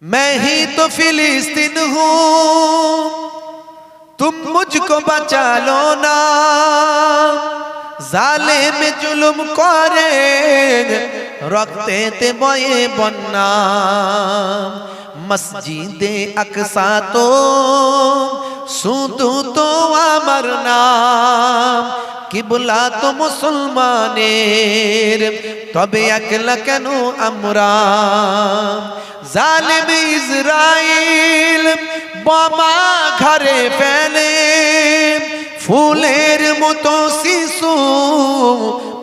मैं ही तो फिलिस्तीन हूँ, तुम मुझको बचा लो ना, जालिम जुलुम करे रखते ते बये बन्ना, मस्जिदे আকসা তো শুধু তো আমার নাম, কিবলা তো মুসলমানের তবে একলা কেন আমরা, জালিম ইসরাইল বোমা ঘরে ফেলে, ফুলের মতো শিশু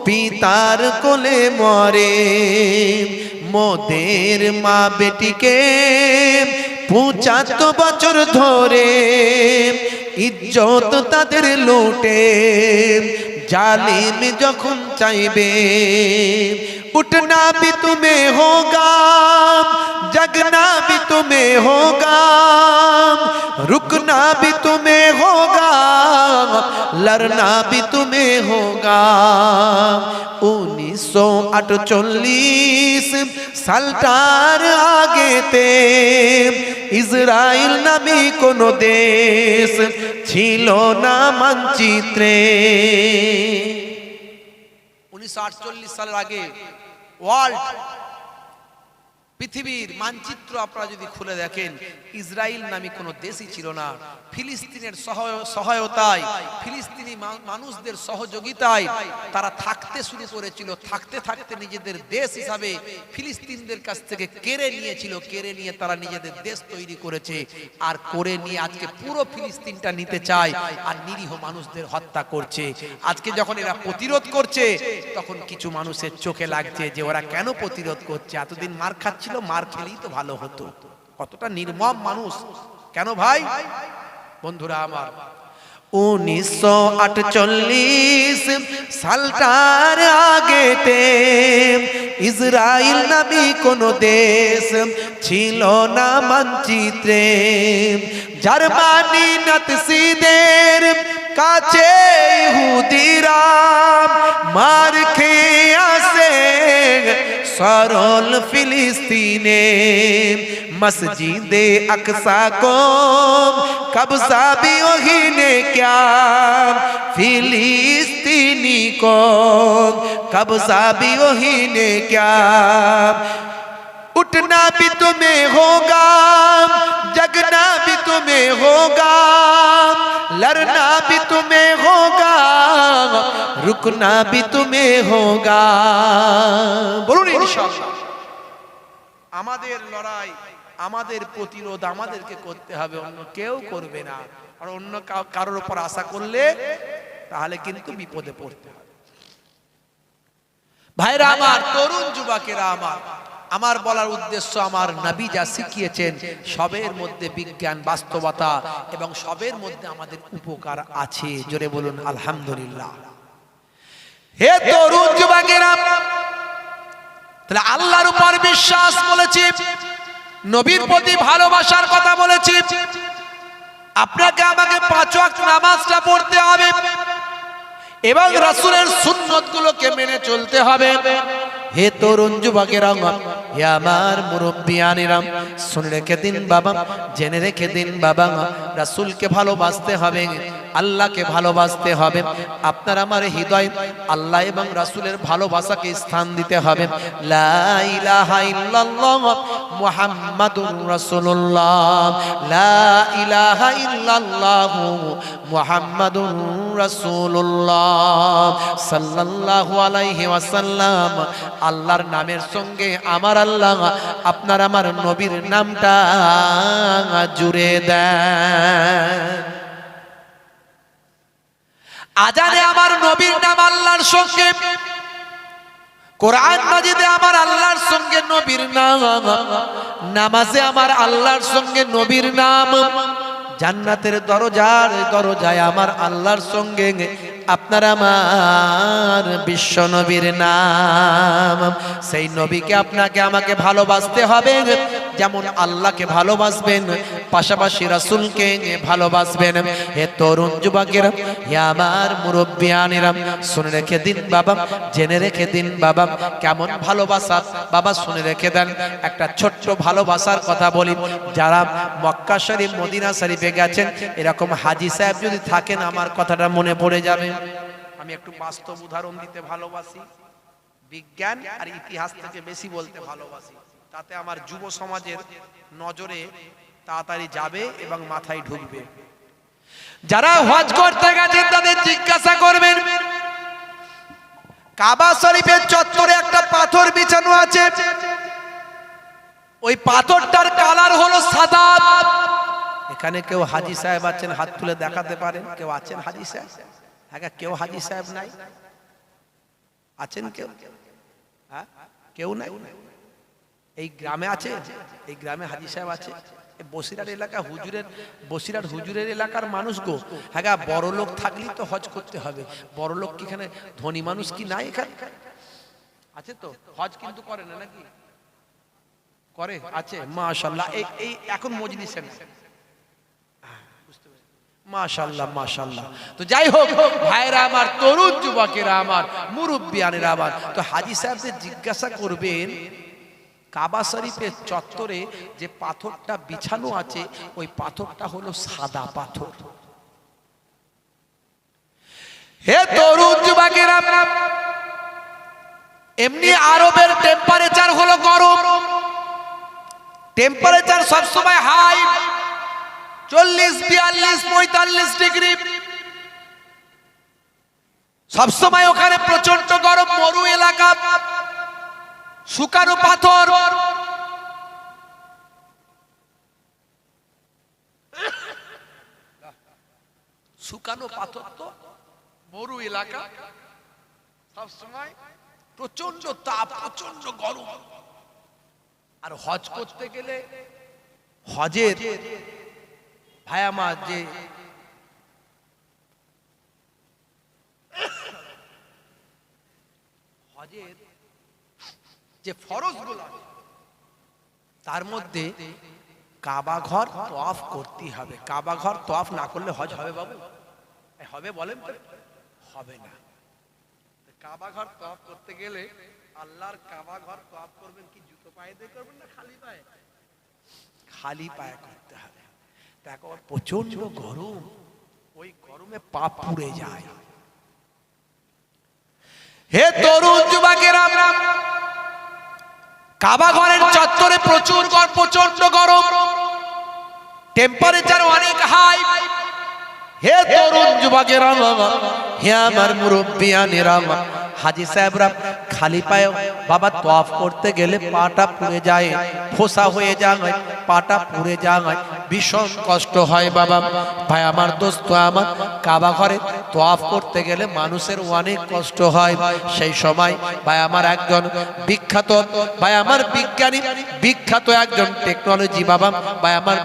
পিতার কোলে মরে, মোদের মা বেটিকে 75 বছর ধরে ইজ্জত তাদের লুটে, জালিম যখন চাইবে उठना भी तुम्हें होगा, जगना भी तुम्हें होगा, रुकना भी तुम्हें होगा, लड़ना भी तुम्हें होगा। 1948 সালটার আগেতে ইসরায়েল নামে কোনো দেশ ছিল না মানচিত্রে। 1948 সালের আগে ওয়ার্ল্ড পৃথিবীর মানচিত্র আপনারা যদি খুলে দেখেন, ইসরায়েল নামে কোনো দেশই ছিল না। ফিলিস্তিনের সহায়তায়, ফিলিস্তিনি মানুষদের সহযোগিতায় তারা থাকতে শুরু করেছিল। থাকতে থাকতে নিজেদের দেশ হিসাবে ফিলিস্তিনদের কাছ থেকে কেড়ে নিয়েছিল। কেড়ে নিয়ে তারা নিজেদের দেশ তৈরি করেছে, আর করে নিয়ে আজকে পুরো ফিলিস্তিনটা নিতে চায়, আর নিরীহ মানুষদের হত্যা করছে। আজকে যখন এরা প্রতিরোধ করছে, তখন কিছু মানুষের চোখে লাগছে যে ওরা কেন প্রতিরোধ করছে, এতদিন মার খাচ্ছিল, মার খেলেই তো ভালো হতো। কতটা নির্মম মানুষ! কেন ভাই? বন্ধুরা আমার, 1948 সালটার আগেতে ইসরায়েল নামে কোনো দেশ ছিল না মানচিত্রে। জার্মানি নাৎসিদের কাছে ইহুদিরা মার খেয়ে আসে সরল ফিলিস্তিনে, मस्जिदे अक्सा को कब्जा भी वही ने क्या, फिलिस्तीनी को कब्जा भी वही ने क्या। उठना भी तुम्हें होगा, जगना भी तुम्हें होगा, लड़ना भी तुम्हें होगा, रुकना भी तुम्हें होगा। बोलুন ইনশাআল্লাহ। আমাদের লড়াই, আমাদের প্রতিরোধ আমাদেরকে করতে হবে, অন্য কেউ করবে না। আর অন্য কারোর উপর আশা করলে তাহলে কিন্তু বিপদে পড়তে হবে। ভাইরা আমার, তরুণ যুবকেরা আমার, আমার বলার উদ্দেশ্য, আমার নবী যা শিখিয়েছেন সবের মধ্যে বিজ্ঞান, বাস্তবতা এবং সবের মধ্যে আমাদের উপকার আছে। জোরে বলুন আলহামদুলিল্লাহ। হে তরুণ যুবকেরা, তাহলে আল্লাহর উপর বিশ্বাস বলেছি, নবীর প্রতি ভালোবাসার কথা বলেছি, আপনাকে আমাকে 5 ওয়াক্ত নামাজটা পড়তে হবে এবং রাসূলের সুন্নতগুলোকে মেনে চলতে হবে। হে তরুণ যুবকেরা, হে আমার মুরব্বিয়ানেরা, শুনে রেখে দিন বাবা, জেনে রেখে দিন বাবা, রাসূলকে ভালোবাসতে হবে, আল্লাহকে ভালোবাসতে হবে। আপনার আমার হৃদয় আল্লাহ এবং রাসূলের ভালোবাসাকে স্থান দিতে হবে। লা ইলাহা ইল্লাল্লাহ মুহাম্মাদুর রাসূলুল্লাহ, লা ইলাহা ইল্লাল্লাহ মুহাম্মাদুর রাসূলুল্লাহ সাল্লাল্লাহু আলাইহি ওয়াসাল্লাম। আল্লাহর নামের সঙ্গে আমার আল্লাহ, আপনার আমার নবীর নামটা জুড়ে দেন। আজানে আমার নবীর নাম আল্লাহর সঙ্গে, কোরআন মাজিদে আমার আল্লাহর সঙ্গে নবীর নাম, নামাজে আমার আল্লাহর সঙ্গে নবীর নাম, জান্নাতের দরজায় আমার আল্লাহর সঙ্গে আপনার আমার বিশ্ব নবীর নাম। সেই নবীকে আপনাকে আমাকে ভালোবাসতে হবে, যেমন আল্লাহকে ভালোবাসবেন, পাশাপাশি রাসূলকে ভালোবাসবেন। হে তরুণ যুবকেরা, হে আমার মুরব্বিয়ানেরা, শুনে রেখে দিন বাবা, জেনে রেখে দিন বাবা, কেমন ভালোবাসা বাবা শুনে রেখে দেন। একটা ছোট্ট ভালোবাসার কথা বলি, যারা মক্কা শরীফ মদিনা শরীফে গেছেন, এরকম হাজী সাহেব যদি থাকেন আমার কথাটা মনে পড়ে যাবে। আমি একটু বাস্তব উদাহরণ দিতে ভালোবাসি, বিজ্ঞান আর ইতিহাস থেকে বেশি বলতে ভালোবাসি, তাতে আমার যুব সমাজের নজরে তাড়াতাড়ি যাবে এবং মাথায় ঢুকবে। যারা হজ করতে গেছেন তাদের জিজ্ঞাসা করবেন, কাবা শরীফের চত্বরে একটা পাথর বিছানো আছে, ওই পাথরটার কালার হলো সাদা। এখানে কেউ হাজী সাহেব আছেন, হাত তুলে দেখাতে পারেন? কেউ আছেন হাজী সাহেব? হ্যাঁ, কেউ হাজী সাহেব নাই? আছেন কেউ? হ্যাঁ, কেউ নাই? এই গ্রামে আছে? এই গ্রামে হাজী সাহেব আছে? বসিরহাট এলাকা হুজুরের, বসিরহাট হুজুরের এলাকার মানুষ গো। হ্যাঁ, বড় লোক থাকলেই তো হজ করতে হবে। বড় লোক কি এখানে, ধনী মানুষ কি নাই এখানে? আছে তো, হজ কিন্তু করে না নাকি? করে? আছে, মাশাআল্লাহ। এই এখন মজলিসে না, মাশাআল্লাহ মাশাআল্লাহ। তো যাই হোক ভাইরা আমার, তরুণ যুবকেরা আমার, মুরব্বিয়ানেরা আমার, তো হাজী সাহেবদের জিজ্ঞাসা করবেন, কাবা শরীফের চত্বরে যে পাথরটা বিছানো আছে ওই পাথরটা হলো সাদা পাথর। হে তরুণ যুবকেরা, এমনি আরবের টেম্পারেচার হলো গরম, টেম্পারেচার সবসময় হাই, 40, 42, 45 ডিগ্রি, সবসময় ওখানে প্রচন্ড গরম, মরু এলাকা, শুকানো পাথর। শুকানো পাথর তো মরু এলাকা, সবসময় প্রচন্ড তাপ, প্রচন্ড গরম। আর হজ করতে গেলে হজের ভাই আমার যে হজের যে ফরজগুলো তার মধ্যে কাবা ঘর তওয়াফ করতে হবে। কাবা ঘর তওয়াফ না করলে হজ হবে বাবু? হবে বলেন তো? হবে না। কাবা ঘর তওয়াফ করতে গেলে আল্লাহর কাবা ঘর তওয়াফ করবেন কি জুতো পায়ে দিয়ে করবেন না খালি পায়ে? খালি পায়ে করতে হবে। দেখো প্রচন্ড গরম, ওই গরমে পা পুড়ে যায়। হে তরুণ যুবকেরা, কাবা ঘরের চত্বরে প্রচন্ড গরম, টেম্পারেচার অনেক হাই। হে তরুণ যুবকেরা, হে আমার মুরব্বিয়ানেরা, হাজী সাহেবরা খালি পায়ে বাবা তওয়াফ করতে গেলে পাটা পুড়ে যায়, ফোসা হয়ে যায়, পাটা পুড়ে যায়, ভীষণ কষ্ট হয় বাবা। ভাই আমার, দোস্ত আমার, কাবা ঘরে তওয়াফ করতে গেলে মানুষের অনেক কষ্ট হয়। সেই সময় ভাই আমার একজন বিখ্যাত, ভাই আমার বিজ্ঞানী, বিখ্যাত একজন টেকনোলজি বাবা, ভাই আমার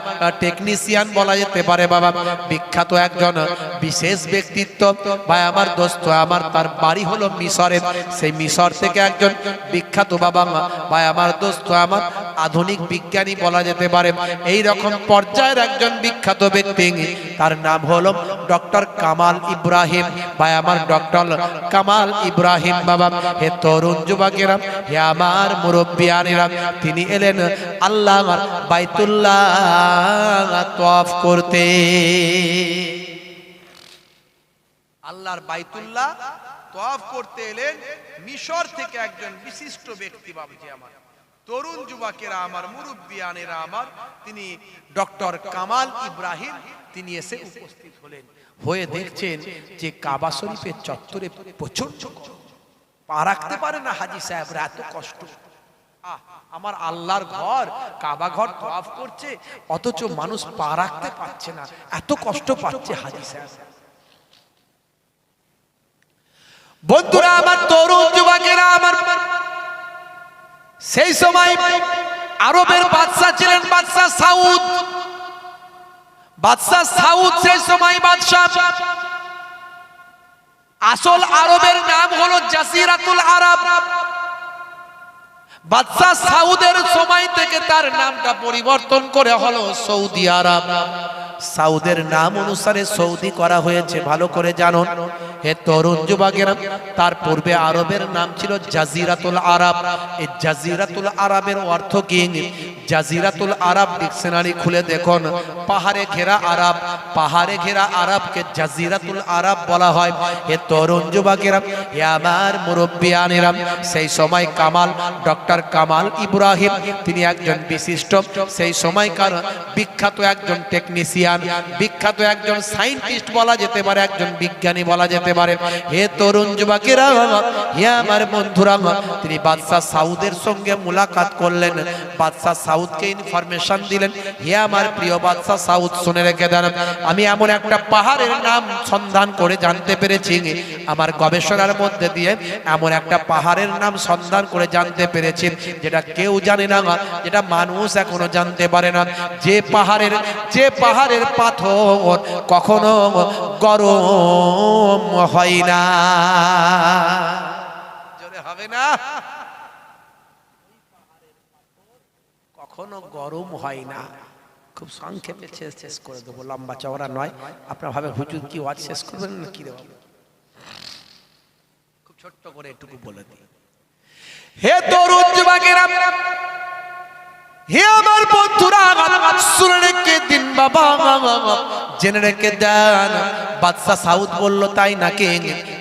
টেকনিশিয়ান বলা যেতে পারে বাবা, বিখ্যাত একজন বিশেষ ব্যক্তিত্ব ভাই আমার, দোস্ত আমার, তার বাড়ি হলো মিশরে। সেই মিশর থেকে একজন বিখ্যাত বাবা ভাই আমার, দোস্ত আমার, আধুনিক বিজ্ঞানী বলা যেতে পারে, এই রকম পর্যায়ের একজন বিখ্যাত ব্যক্তি, তার নাম হলো ডক্টর কামাল ইব্রাহিম। ভাই আমার, ডক্টর কামাল ইব্রাহিম বাবা। হে তরুণ যুবকেরা, হে আমার মুরব্বিয়ানেরা, তিনি এলেন আল্লাহর বাইতুল্লাহ তওয়াফ করতে। আল্লাহর বাইতুল্লাহ তওয়াফ করতে এলেন মিশর থেকে একজন বিশিষ্ট ব্যক্তি বাবুজি আমার, তরুণ যুবকেরা আমার, মুরব্বিয়ানেরা আমার, তিনি ডক্টর কামাল ইব্রাহিম। তিনি এসে উপস্থিত হলেন, হয়ে দেখছেন যে কাবা শরীফের চত্বরে প্রচন্ড পা রাখতে পারে না হাজী সাহেবরা, এত কষ্ট। আমার আল্লাহর ঘর, কাবা ঘর তওয়াফ করছে, অথচ মানুষ পা রাখতে পারছে না, এত কষ্ট পাচ্ছে হাজী সাহেব। বন্ধুরা আমার, তরুণ যুবকেরা আমার, সেই সময় আরবের বাদশা ছিলেন বাদশা সাউদ। বাদশা সাউদ সেই সময় বাদশা, আসল আরবের নাম হলো জাজিরাতুল আরব। বাদশা সাউদের সময় থেকে তার নামটা পরিবর্তন করে হলো সৌদি আরব। সাউদের নাম অনুসারে সৌদি করা হয়েছে, ভালো করে জানুন হে তরুণ যুবকেরা। তার পূর্বে আরবের নাম ছিল জাজিরাতুল আরব। এই জাজিরাতুল আরবের অর্থ কি? জাজিরাতুল আরব ডিকশনারি খুলে দেখুন, পাহাড়ে ঘেরা আরব। পাহাড়ে ঘেরা আরবকে জাজিরাতুল আরব বলা হয়। হে তরুণ যুবকেরা, হে আমার মুরব্বিয়ানেরা, সেই সময় কামাল, ডক্টর কামাল ইব্রাহিম, তিনি একজন বিশিষ্ট সেই সময়কার বিখ্যাত একজন টেকনিশিয়ান, বিখ্যাত একজন সায়েন্টিস্ট বলা যেতে পারে, একজন বিজ্ঞানী বলা যেতে পারে। হে তরুণ যুবকেরা, হে আমার বন্ধুরা, তিনি বাদশা সাউদের সঙ্গে মুলাকাত করলেন। বাদশা সাউদকে ইনফরমেশন দিলেন, হে আমার প্রিয় বাদশা সাউদ, শুনে রেখে দেন, আমি এমন একটা পাহাড়ের নাম সন্ধান করে জানতে পেরেছি, আমার গবেষণার মধ্যে দিয়ে এমন একটা পাহাড়ের নাম সন্ধান করে জানতে পেরেছি যেটা কেউ জানে না, যেটা মানুষ এখনো জানতে পারে না। যে পাহাড়ের পাথর কখনো গরম হয় না। জোরে হবে না? কখনো গরম হয় না। খুব সংক্ষেপে শেষ করে দেবো, লম্বা চওড়া নয়। আপনার ভাবে হুজুর কি ওয়াজ শেষ করবেন না কি দেবো? খুব ছোট্ট করে এটুকু বলে দিই। হে তরুণ যুবকেরা, হে আমার বন্ধুরা, শুনে রেখে দিন বাবা, জেনে রেখে দেন। বাদশা সাউদ বলল, তাই নাকি?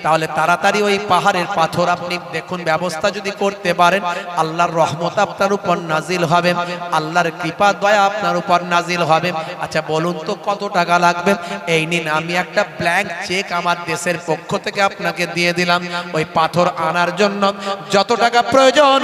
তাহলে তাড়াতাড়ি ওই পাহাড়ের পাথর আপনি দেখুন, ব্যবস্থা যদি করতে পারেন আল্লাহর রহমত আপনার উপর নাজিল হবে, আল্লাহর কৃপা দয়া আপনার উপর নাজিল হবে। আচ্ছা বলুন তো কত টাকা লাগবে? এই নিন, আমি একটা ব্ল্যাঙ্ক চেক আমার দেশের পক্ষ থেকে আপনাকে দিয়ে দিলাম। ওই পাথর আনার জন্য যত টাকা প্রয়োজন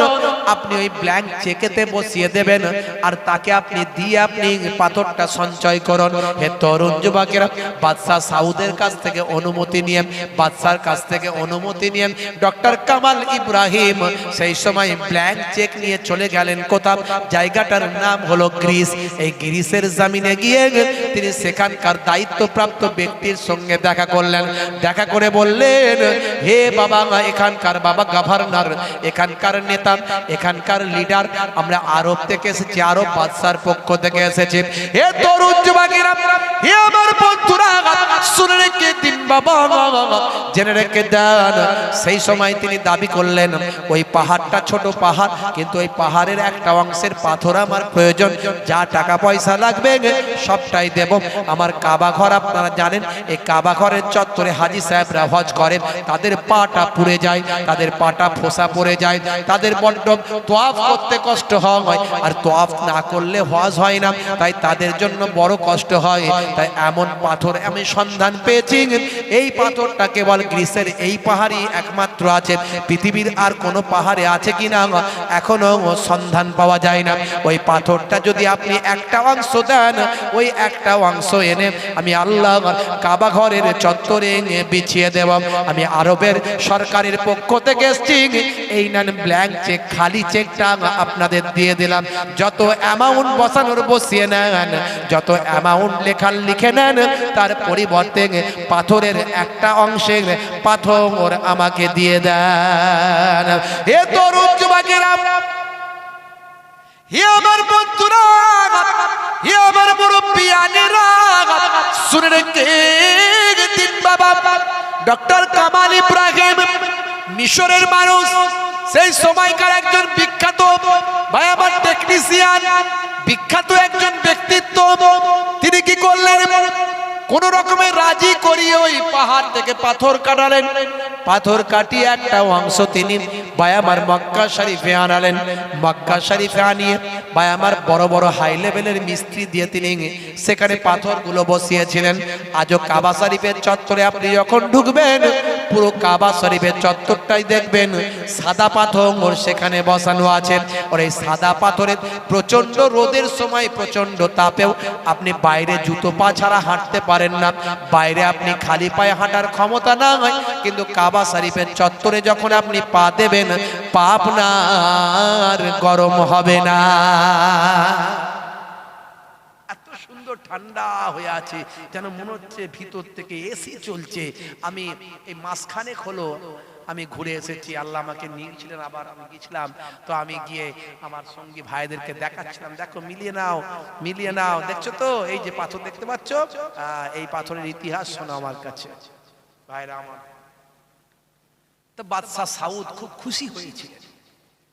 আপনি ওই ব্ল্যাঙ্ক চেকেতে বসিয়ে দেবেন, আর তাকে আপনি দিয়ে আপনি পাথরটা সঞ্চয় করুন। হে তরুণ যুবকেরা, বাদশা সাউদের কাছ থেকে অনুমতি নিয়ে, বাদশার কাছ থেকে অনুমতি নিয়ে ডক্টর কামাল ইব্রাহিম সেই সময় ব্ল্যাঙ্ক চেক নিয়ে চলে গেলেন কোথাও? জায়গাটার নাম হলো গ্রিস। এই গ্রিসের জমিনে গিয়ে তিনি সেখানকার দায়িত্বপ্রাপ্ত ব্যক্তির সঙ্গে দেখা করলেন। দেখা করে বললেন, হে বাবা, এখানকার বাবা গভর্নর, এখানকার নেতা, এখানকার লিডার, আমরা আরব থেকে এসেছি, আরব বাদশার পক্ষ থেকে এসেছি। হে তরুণ যুবকেরা, হে আমার বন্ধুরা, শুনে রেখে দিন বাবা, জেনে রেখে দেন। সেই সময় তিনি দাবি করলেন, ওই পাহাড়টা ছোট পাহাড়, কিন্তু ওই পাহাড়ের একটা অংশের পাথর আমার প্রয়োজন, যা টাকা পয়সা লাগবে সবটাই দেব। আমার কাবা ঘর আপনারা জানেন, এই কাবা ঘরের চত্বরে হাজি সাহেবরা হজ করেন, তাদের পাটা পুড়ে যায়, তাদের পাটা ফোসা পড়ে যায়, তাদের বড্ড তোয়াফ করতে কষ্ট হয়, আর তোয়াফ না করলে হজ হয় না, তাই তাদের জন্য বড় কষ্ট হয়। তাই এমন পাথর আমি সন্ধান পেয়েছি, এই পাথরটা কেবল গ্রিসের এই পাহাড়ই একমাত্র আছে, পৃথিবীর আর কোনো পাহাড়ে আছে কিনা এখনো সন্ধান পাওয়া যায় না। ওই পাথরটা যদি আপনি একটা অংশ দেন, ওই একটা অংশ এনে আমি আল্লাহ কাবা ঘরের চত্বরে বিছিয়ে দেব। আমি আরবের সরকারের পক্ষ থেকে এসেছি, এই নেন ব্ল্যাঙ্ক চেক, খালি চেকটা আপনাদের দিয়ে দিলাম। যত অ্যামাউন্ট বসানোর বসিয়ে নেন, যত অ্যামাউন্ট লেখার লিখে নেন, তার পরিবর্তে পাথরের একটা অংশে পাথর আমাকে দিয়ে দেন। হে তরুণ যুবকেরা, হে আমার বন্ধুরা, হে আমার মুরব্বিয়ানেরা, শুনে রেখে দিন বাবা, ডক্টর কামাল ইব্রাহিম মিশরের মানুষ, সেই সময়কার একজন বিখ্যাত ভাই আমার টেকনিশিয়ান, বিখ্যাত একজন ব্যক্তিত্ব। তিনি কি করলেন? কোন রকমের রাজি করিয়ে ওই পাহাড় থেকে পাথর কাটালেন। পাথর কাটিয়ে একটা অংশ তিনি ভাই আমার মক্কা শরীফে আনালেন। মক্কা শরীফে আনিয়ে ভাই আমার বড় বড় হাই লেভেলের মিস্ত্রি দিয়ে তিনি সেখানে পাথরগুলো বসিয়েছিলেন। আজও কাবা শরীফের চত্বরে আপনি যখন ঢুকবেন, পুরো কাবা শরীফের চত্বরটাই দেখবেন সাদা পাথর সেখানে বসানো আছে। আর এই সাদা পাথরের প্রচন্ড রোদের সময়, প্রচন্ড তাপেও আপনি বাইরে জুতো পা ছাড়া হাঁটতে পারেন না, বাইরে আপনি খালি পায়ে হাঁটার ক্ষমতা না হয়, কিন্তু কাবা শরীফের চত্বরে যখন আপনি পা দেবেন, পা আপনার গরম হবে না। এত সুন্দর ঠান্ডা হয়ে আছে, যেন মনে হচ্ছে ভিতর থেকে এসি চলছে। আমি এই মাসখানেক হলো আমি ঘুরে এসেছি, আল্লাহ আমাকে নিয়েছিলেন, আবার আমি গেছিলাম। তো আমি গিয়ে আমার সঙ্গী ভাইদেরকে দেখাচ্ছিলাম, দেখো মিলিয়ে নাও, মিলিয়ে নাও। দেখছো তো এই যে পাথর দেখতে পাচ্ছ, এই পাথরের ইতিহাস শোনো আমার কাছে ভাইরা আমার। তো বাদশাহ সাউদ খুব খুশি হয়েছিলেন।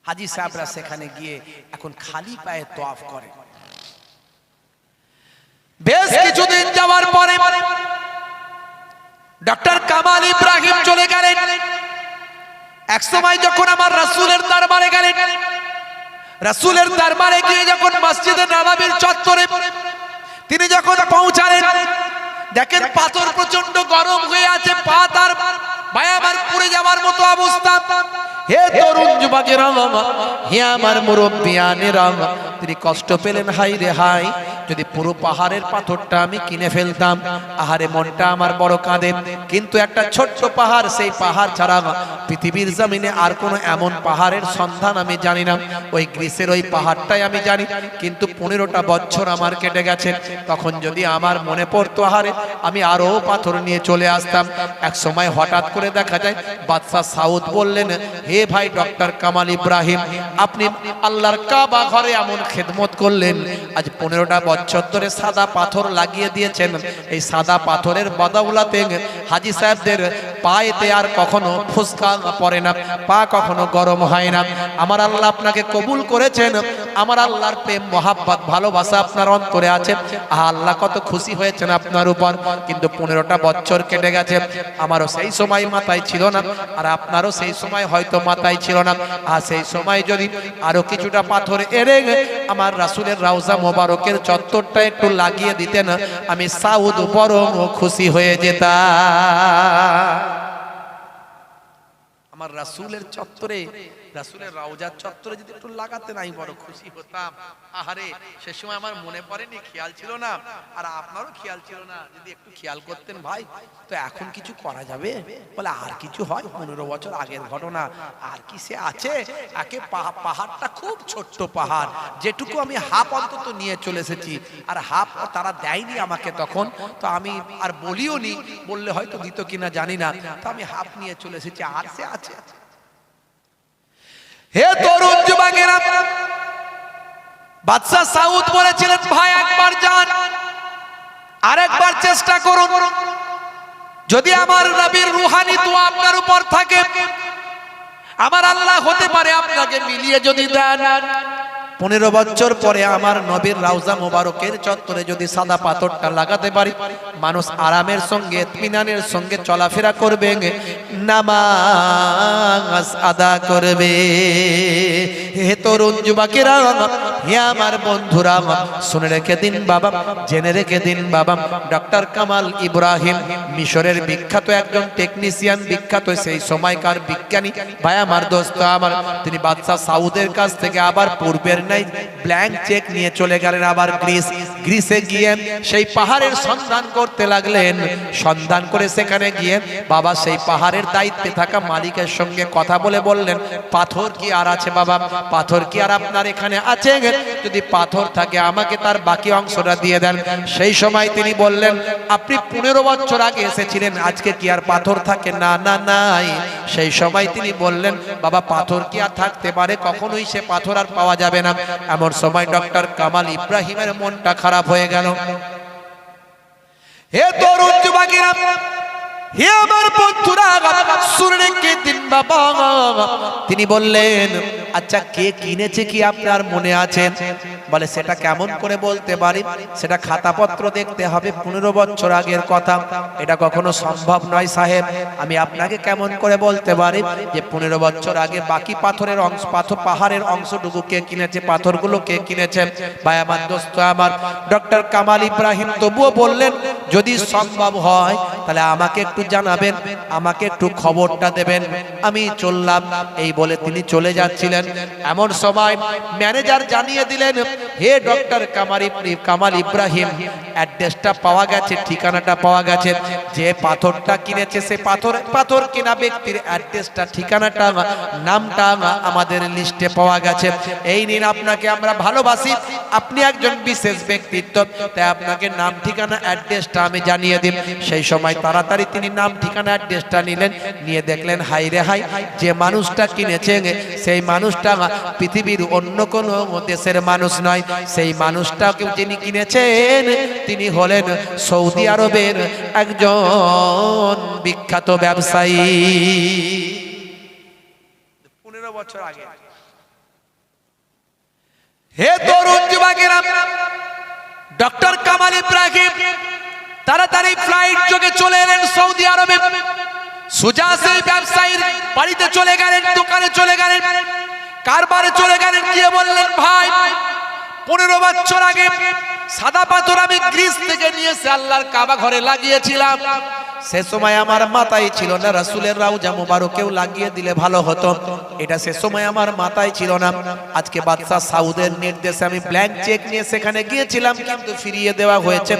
হাজী সাহেবরা সেখানে গিয়ে এখন খালি পায়ে তওয়াফ করে। বেশ কিছুদিন যাওয়ার পরে ডক্টর কামাল ইব্রাহিম চলে গেলেন। এক সময় যখন আমার রাসূলের দরবারে গেলেন, রাসূলের দরবারে গিয়ে যখন মসজিদে নববীর চত্বরে তিনি যখন পৌঁছালেন, দেখেন পাথর প্রচন্ড গরম হয়ে আছে, পা তার বায়াবার পুড়ে যাওয়ার মতো অবস্থা। হে তরুণ যুবকেরা, হে আমার মুরব্বিয়ানেরা, তিনি কষ্ট পেলেন, হাই রে হাই, যদি পুরো পাহাড়ের পাথরটা আমি কিনে ফেলতাম। আহারে মনটা আমার বড় কাঁদে। কিন্তু একটা ছোট্ট পাহাড়, সেই পাহাড় ছাড়া পৃথিবীর জমিনে আর কোনো এমন পাহাড়ের সন্ধান আমি জানি না। ওই গ্রিসের ওই পাহাড়টাই আমি জানি। কিন্তু 15টা বছর আমার কেটে গেছে। তখন যদি আমার মনে পড়তো, আহারে আমি আরো পাথর নিয়ে চলে আসতাম। এক সময় হঠাৎ করে দেখা যায় বাদশাহ সাউদ বললেন, হে ভাই ডক্টর কামাল ইব্রাহিম, আপনি আল্লাহর কাবা ঘরে এমন খেদমত করলেন, আজ 15টা বছর ধরে সাদা পাথর লাগিয়ে দিয়েছেন। এই সাদা পাথরের বদৌলতে হাজী সাহেবদের পায়েতে আর কখনো ফুসকা পড়ে না, পা কখনো গরম হয় না। আমার আল্লাহ আপনাকে কবুল করেছেন। আমার আল্লাহর প্রেম মহাব্বত ভালোবাসা আপনার অন্তরে আছে। আল্লাহ কত খুশি হয়েছেন আপনার উপর। কিন্তু 15টা বছর কেটে গেছে, আমারও সেই সময় মাথায় ছিল না, আর আপনারও সেই সময় হয়তো মাথায় ছিল না। আর সেই সময় যদি আরো কিছুটা পাথর এনে আমার রাসূলের রওজা মোবারকের চত্বরটা একটু লাগিয়ে দিতেন, আমি সাউদ বরং খুশি হয়ে যেতাম। আমার রাসূলের চত্বরে, রাসূলের রওজার চত্বরে যদি একটু লাগাতেন, আমি বড় খুশি হতাম। আহারে সে সময় আমার মনে পড়েনি, খেয়াল ছিল না, আর আপনারও খেয়াল ছিল না। যদি একটু খেয়াল করতেন ভাই, তো এখন কিছু করা যাবে? বলে আর কিছু হয়? 15 বছর আগের ঘটনা, আর কি সে আছে? একে পাহাড়টা খুব ছোট্ট পাহাড়, যেটুকু আমি হাফ অন্তত নিয়ে চলে এসেছি, আর হাফ তারা দেয়নি আমাকে তখন। তো আমি আর বলিও নি, বললে হয়তো দিত কিনা জানি না। তো আমি হাফ নিয়ে চলে এসেছি, আর সে আছে। হে তরুণ যুবকেরা, বাদশাহ সাউদ বলেছিলেন, ভাই একবার যান, আরেকবার চেষ্টা করুন, যদি আমার নবীর রূহানি দোয়া আপনার উপর থাকে, আমার আল্লাহ হতে পারে আপনাকে মিলিয়ে যদি দেন। 15 বছর পরে আমার নবীর রওজা মোবারকের চত্বরে যদি সাদা পাথরটা লাগাতে পারি, মানুষ আরামের সঙ্গে ইত্মিনানের সঙ্গে চলাফেরা করবে, নামাজ আদা করবে। হে তরুণ যুবকেরা, হে আমার বন্ধুরা, শুনে রেখে দিন বাবা, জেনে রেখে দিন বাবা, ডক্টর কামাল ইব্রাহিম মিশরের বিখ্যাত একজন টেকনিশিয়ান, বিখ্যাত সেই সময়কার বিজ্ঞানী ভাই আমার, দোস্ত আমার। তিনি বাদশাহ সাউদের কাছ থেকে আবার পূর্বের নাই ব্ল্যাঙ্ক চেক নিয়ে চলে গেলেন আবার গ্রিসে গিয়ে সেই পাহাড়ের সন্ধান করতে লাগলেন। সন্ধান করে সেখানে গিয়ে বাবা সেই পাহাড়ের দায়িত্বে থাকা মালিকের সঙ্গে কথা বলে বললেন, পাথর কি আর আছে বাবা? পাথর কি আর আপনার এখানে আছে? যদি পাথর থাকে আমাকে তার বাকি অংশটা দিয়ে দেন। সেই সময় তিনি বললেন, আপনি 15 বছর আগে এসেছিলেন, আজকে কি আর পাথর থাকে? না না নাই। সেই সময় তিনি বললেন, বাবা পাথর কি আর থাকতে পারে? কখনোই সে পাথর আর পাওয়া যাবে না। এমন সময় ডক্টর কামাল ইব্রাহিমের মনটা খারাপ হয়ে গেল। হে তরুণ যুবকেরা, হে আমার বন্ধুরা, শুনে রেখে দিন বাবা। তিনি বললেন, আচ্ছা কে কিনেছে কি আপনার মনে আছে? বলে সেটা কেমন করে বলতে পারি? সেটা খাতাপত্র দেখতে হবে, 15 বছর আগের কথা। এটা কখনো সম্ভব নয় সাহেব। আমি আপনাকে কেমন করে বলতে পারি যে 15 বছর আগে বাকি পাথরের অংশ, পাহাড়ের অংশটুকু কে কিনেছে, পাথরগুলো কে কিনেছে? ভাই আমার, দোস্ত আমার, ডক্টর কামাল ইব্রাহিম তবুও বললেন, যদি সম্ভব হয় তাহলে আমাকে একটু জানাবেন, আমাকে একটু খবরটা দেবেন, আমি চললাম। এই বলে তিনি চলে যাচ্ছিলেন। ছিলেন। এমন সময় ম্যানেজার জানিয়ে দিলেন, হে ডক্টর কামাল ইব্রাহিম, অ্যাড্রেসটা পাওয়া গেছে, ঠিকানাটা পাওয়া গেছে। যে পাথরটা কিনেছে সে পাথর কিনা ব্যক্তির অ্যাড্রেসটা, ঠিকানাটা, নামটা আমাদের লিস্টে পাওয়া গেছে। এই নিন, আপনাকে আমরা ভালোবাসি, আপনি একজন বিশেষ ব্যক্তিত্ব, তাই আপনাকে নাম ঠিকানা অ্যাড্রেসটা আমি জানিয়ে দিই। সেই সময় তাড়াতাড়ি তিনি নাম ঠিকানা অ্যাড্রেসটা নিলেন, নিয়ে দেখলেন হাই রে হাই, যে মানুষটা কিনেছেন সেই মানুষটা পৃথিবীর অন্য কোনো দেশের মানুষ নয়। সেই মানুষটাকে যিনি কিনেছেন তিনি হলেন সৌদি আরবের একজন বিখ্যাত ব্যবসায়ী। 15 বছর আগে। হে তরুণ যুবকেরা, ডক্টর কামাল ইব্রাহিম তাড়াতাড়ি ফ্লাইট যোগে চলে এলেন সৌদি আরবে। সোজা সেই ব্যবসায়ীর বাড়িতে চলে গেলেন, দোকানে চলে গেলেন, কারবারে চলে গেলেন, গিয়ে বললেন, ভাই 15 বছর আগে সাদা পাথর আমি গ্রিস থেকে নিয়ে এসে আল্লাহর কাবা ঘরে লাগিয়েছিলাম। সে সময় আমার মাথায় ছিল না, রাসূলের রওজা মোবারকেও লাগিয়ে দিলে ভালো হতো, এটা সে সময় আমার মাথায় ছিল না। আজকে বাদশা সাউদের নির্দেশে আমি ব্ল্যাঙ্ক চেক নিয়ে সেখানে গিয়েছিলাম, কিন্তু ফিরিয়ে দেওয়া হয়েছে,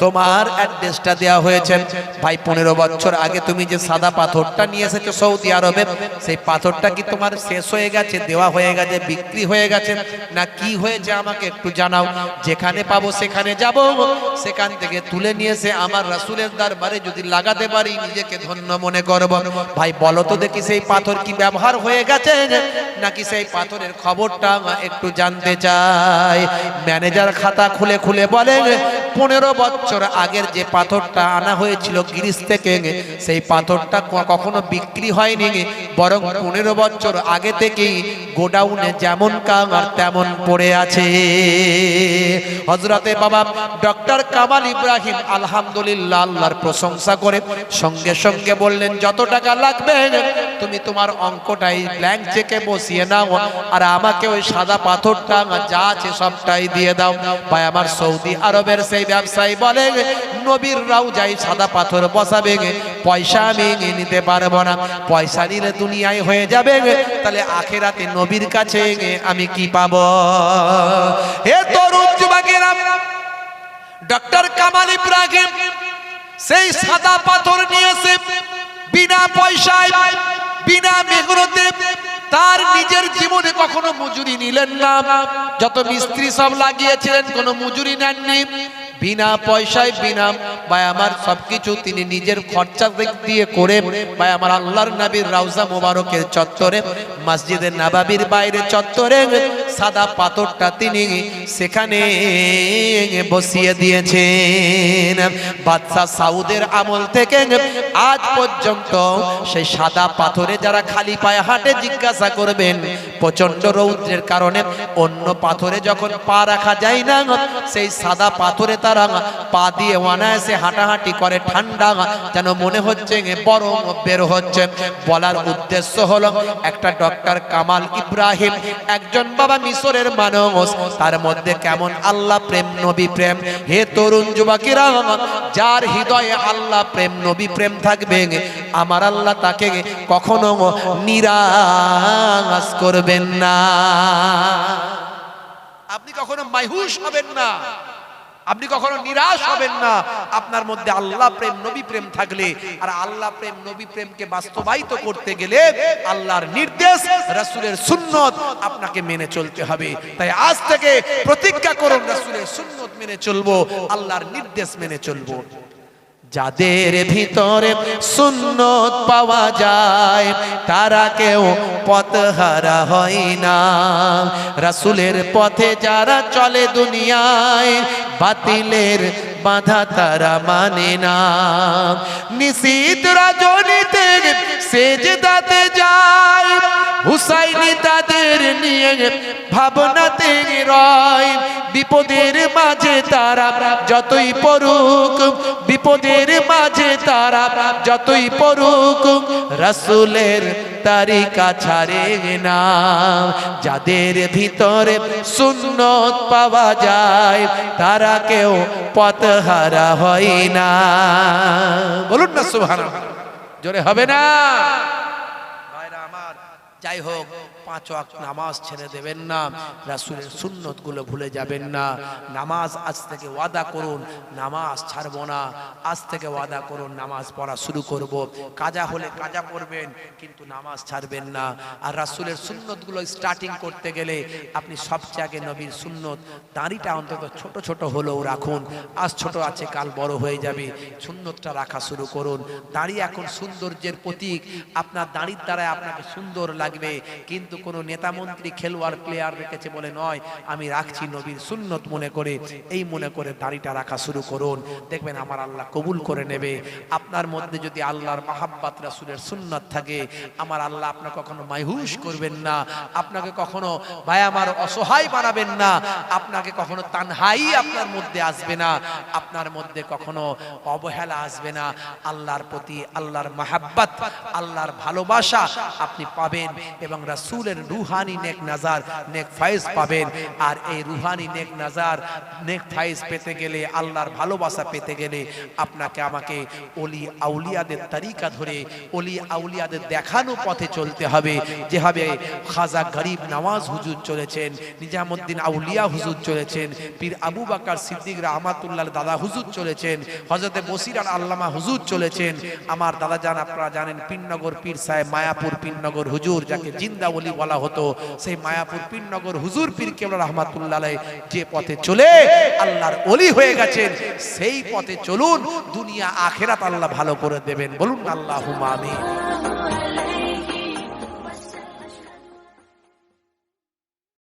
তোমার অ্যাড্রেসটা দেওয়া হয়েছে। ভাই 15 বছর আগে তুমি যে সাদা পাথরটা নিয়ে এসেছো সৌদি আরবে, সেই পাথরটা কি তোমার শেষ হয়ে গেছে, দেওয়া হয়ে গেছে, বিক্রি হয়ে গেছে, না কি হয়েছে আমাকে একটু জানাও। যেখানে পাবো সেখানে যাব, সেখান থেকে তুলে নিয়ে এসে আমার রাসূলের দরবারে যদি লাগাতে পারি নিজেকে ধন্য মনে করব। ভাই বলো তো দেখি, সেই পাথর কি ব্যবহার হয়ে গেছে নাকি সেই পাথরের খবরটা একটু জানতে চাই। ম্যানেজার খাতা খুলে খুলে বলে, 15 বছর আগের যে পাথরটা আনা হয়েছিল গ্রিস থেকে, সেই পাথরটা কখনো বিক্রি হয়নি, বরং 15 বছর আগে থেকেই গোডাউনে যেমন কামার তেমন পড়ে আছে। হযরতে বাবা ডক্টর কামাল ইব্রাহিম আলহামদুলিল্লাহ আল্লাহর প্রশংসা করে সঙ্গে সঙ্গে বললেন, যত টাকা লাগবে তুমি তোমার অঙ্কটাই ব্ল্যাঙ্ক চেকে বসিয়ে নাও, আর আমাকে ওই সাদা পাথরটা যা আছে সবটাই দিয়ে দাও। ভাই আমার সৌদি আরবের সেই ব্যবসায়ী বলে, নবীর রওজায় সাদা পাথর বসাবে, পয়সা আমি নিতে পারবো না, পয়সা নিলে দুনিয়ায় হয়ে যাবে, তাহলে আখিরাতে নবীর কাছে আমি কি পাবো। হে তরুণ যুবকেরা, ডক্টর কামাল ইব্রাহিম সেই সাদা পাথর নিয়েছে বিনা পয়সায়, বিনা মেহনতে, তার নিজের জীবনে কখনো মজুরি নিলেন না। যত মিস্ত্রি সব লাগিয়েছিলেন কোনো মজুরি নেননি, বিনা পয়সায়, বিনা ভাই আমার সবকিছু তিনি নিজের খরচা দিয়ে করে, ভাই আমার আল্লাহর নবীর রওজা মোবারকের চত্বরে, মসজিদে নববীর বাইরে চত্বরে সাদা পাথরটা তিনি সেখানে বসিয়ে দিয়েছেন। বাদশা সাউদের আমল থেকে আজ পর্যন্ত সেই সাদা পাথরে যারা খালি পায়ে হাঁটে জিজ্ঞাসা করবেন, প্রচন্ড রৌদ্রের কারণে অন্য পাথরে যখন পা রাখা যায় না, সেই সাদা পাথরে তারা পা দিয়ে অনায়াসে হাঁটাহাঁটি করে, ঠান্ডা যেন মনে হচ্ছে বরং বের হচ্ছে। বলার উদ্দেশ্য হলো, একটা ডক্টর কামাল ইব্রাহিম একজন বাবা মিশরের মানুষ, তার মধ্যে কেমন আল্লাহ প্রেম, নবী প্রেম। হে তরুণ যুবকেরা, যার হৃদয়ে আল্লাহ প্রেম, নবী প্রেম থাকবে, আমার আল্লাহ তাকে কখনো নিরাশ করবেন না। আপনি কখনো মায়ুস হবেন না, আপনি কখনো নিরাশ হবেন না। আপনার মধ্যে আল্লাহ প্রেম, নবী প্রেম থাকলে, আর আল্লাহ প্রেম, নবী প্রেমকে বাস্তবায়িত করতে গেলে আল্লাহর নির্দেশ, রাসূলের সুন্নত আপনাকে মেনে চলতে হবে। তাই আজ থেকে প্রতিজ্ঞা করুন, রাসূলের সুন্নত মেনে চলবো, আল্লাহর নির্দেশ মেনে চলবো। যাদের ভিতরে সুন্নত পাওয়া যায় তারা কেউ পথহারা হয় না। রাসূলের পথে যারা চলে দুনিয়ায়, বাতিলের বাধা তারা মানে না। নিশীত রজনীতে সেজদাতে যায়, হুসাইনি তাদের নিয়ে ভাবনাতে রয়। বিপদের মাঝে তারা যতই পড়ুক, বিপদের মাঝে তারা যতই পড়ুক, রাসূলের তারিকা ছাড়ে না। যাদের ভিতরে সুন্নত পাওয়া যায় তারা কেউ পথহারা হয় না। বলুন না সুবহানাল্লাহ, জোরে হবে না? ভাইরা আমার, যাই হোক, 5 ওয়াক্ত নামাজ ছেড়ে দেবেন না, রাসূলের সুন্নতগুলো ভুলে যাবেন না। নামাজ আজ থেকে ওয়াদা করুন, নামাজ ছাড়বো না। আজ থেকে ওয়াদা করুন, নামাজ পড়া শুরু করব। কাজা হলে কাজা পড়বেন, কিন্তু নামাজ ছাড়বেন না। আর রাসূলের সুন্নতগুলো স্টার্টিং করতে গেলে আপনি সবচেয়ে আগে নবীর সুন্নত, দাড়িটা অন্তত ছোট ছোট হলেও রাখুন। আজ ছোট আছে, কাল বড় হয়ে যাবে। সুন্নতটা রাখা শুরু করুন। দাড়ি এখন সৌন্দর্যের প্রতীক। আপনার দাড়ির দ্বারা আপনাকে সুন্দর লাগবে, কিন্তু কোনো নেতা মন্ত্রী খেলোয়াড় প্লেয়ার রেখেছে বলে নয়, আমি রাখছি নবীর সুন্নত মনে করে, এই মনে করে দাড়িটা রাখা শুরু করুন। দেখবেন আমার আল্লাহ কবুল করে নেবে। আপনার মধ্যে যদি আল্লাহর মাহাব্বাত, রাসূলের সুন্নাত থাকে, আমার আল্লাহ আপনাকে কখনো মায়হুস করবেন না, আপনাকে কখনো ভাই আমার অসহায় বানাবেন না, আপনাকে কখনো তানহাই আপনার মধ্যে আসবে না, আপনার মধ্যে কখনো অবহেলা আসবে না। আল্লাহর প্রতি আল্লাহর মাহাব্বাত, আল্লাহর ভালোবাসা আপনি পাবেন এবং রাসূলের রুহানি নেক নাজার, নেক ফায়েজ পাবেন। আর এই রুহানি নেক নাজার, নেক ফায়েজ পেতে গেলে, আল্লাহর ভালোবাসা পেতে গেলে আপনাকে আমাকে ওলি আউলিয়াদের তরিকা ধরে, ওলি আউলিয়াদের দেখানো পথে চলতে হবে। যেভাবে খাজা গরিব নওয়াজ হুজুর চলেছেন, নিজামুদ্দিন আউলিয়া হুজুর চলেছেন, পীর আবু বকর সিদ্দিক রাহমাতুল্লাহ দাদা হুজুর চলেছেন, হযরতে বসির আর আল্লামা হুজুর চলেছেন। আমার দাদা জান, আপনারা জানেন পীরনগর পীর সাহেব, মায়াপুর পীরনগর হুজুর, যাকে জিন্দা ওলি বলা হতো, সেই মায়াপুর পীরনগর হুজুর পীর কেবলা রাহমাতুল্লাহ আলাইহি যে পথে চলে আল্লাহর ওলি হয়ে গেছেন, সেই পথে চলুন। দুনিয়া আখিরাত আল্লাহ ভালো করে দেবেন। বলুন আল্লাহুম্মা আমিন।